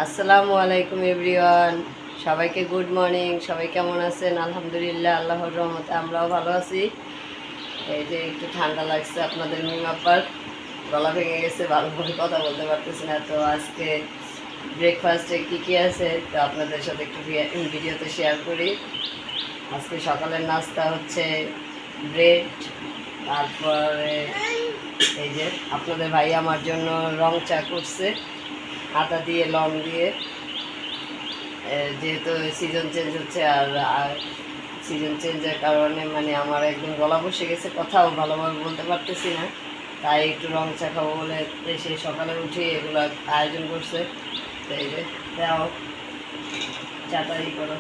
আসসালামু আলাইকুম এভরিওয়ান, সবাইকে গুড মর্নিং। সবাই কেমন আছেন? আলহামদুলিল্লাহ, আল্লাহর রহমতে আমরাও ভালো আছি। এই যে একটু ঠান্ডা লাগছে, আপনাদের মিমাপ্পার গলা ভেঙে গেছে, ভালোভাবে কথা বলতে পারতেছি না। তো আজকে ব্রেকফাস্টে কী আছে তো আপনাদের সাথে একটু ভিডিওতে শেয়ার করি। আজকে সকালের নাস্তা হচ্ছে ব্রেড, তারপরে এই যে আপনাদের ভাই আমার জন্য রং চা করছে আদা দিয়ে লং দিয়ে, যেহেতু সিজন চেঞ্জ হচ্ছে আর সিজন চেঞ্জের কারণে মানে আমার একদম গলা বসে গেছে, কথাও ভালোভাবে বলতে পারতেছি না। তাই একটু রং চা খাবো বলে সেই সকালে উঠে এগুলো আয়োজন করছে। তো এই যে দাও চাটাই করো।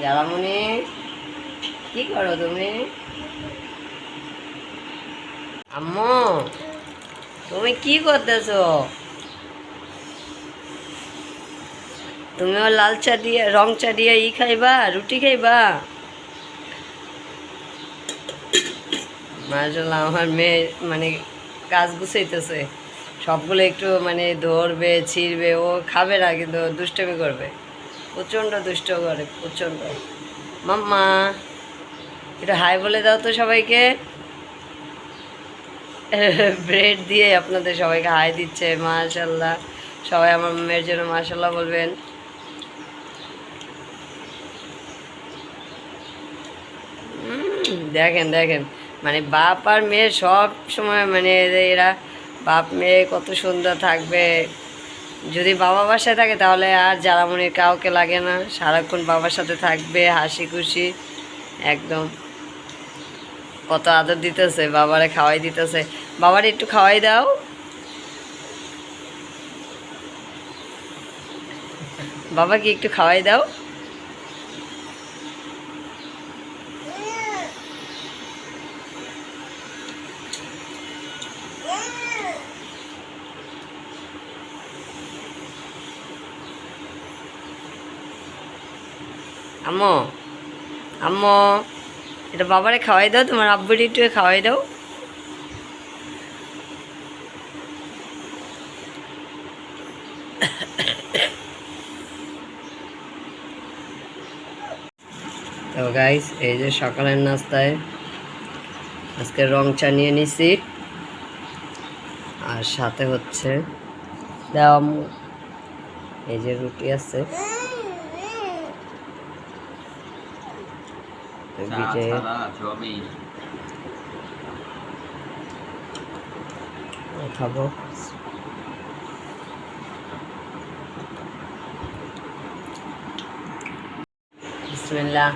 জারামণি, কি করো তুমি? আম্মু, তুমি কি করতেছো? তুমিও লাল চা দিয়ে রং চা দিয়ে খাইবা, রুটি খাইবা? মাশাআল্লাহ, আমার মেয়ে মানে কাজ গুছাইতেছে, সবগুলো একটু মানে ধরবে ছিঁড়বে, ও খাবে না কিন্তু দুষ্টমি করবে, প্রচণ্ড দুষ্ট করে প্রচণ্ড। মাম্মা, একটু হাই বলে দাও তো সবাইকে। ব্রেড দিয়ে আপনাদের সবাইকে হাই দিচ্ছে, মাশাআল্লাহ। সবাই আমার মেয়ের জন্য মাশাআল্লাহ বলবেন। দেখেন দেখেন, মানে বাপ আর মেয়ে সব সময় মানে এরা বাপ মেয়ে কত সুন্দর থাকবে। যদি বাবা বাসায় থাকে তাহলে আর জারামণির কাউকে লাগে না, সারাক্ষণ বাবার সাথে থাকবে, হাসি খুশি একদম। কত আদর দিতেছে, বাবারে খাওয়াই দিতেছে। বাবারে একটু খাওয়াই দাও। বাবাকে একটু খাওয়াই দাও। আম্মু, আম্মু, এটা বাবারে খাওয়াই দাও, তোমার আব্বুর একটু খাওয়াই দাও। তো গাইস, এই যে সকালের নাস্তায় আজকে রং চা নিয়ে নিছি, আর সাথে হচ্ছে দাও এই যে রুটি আছে, খাবো। বিসমিল্লাহ।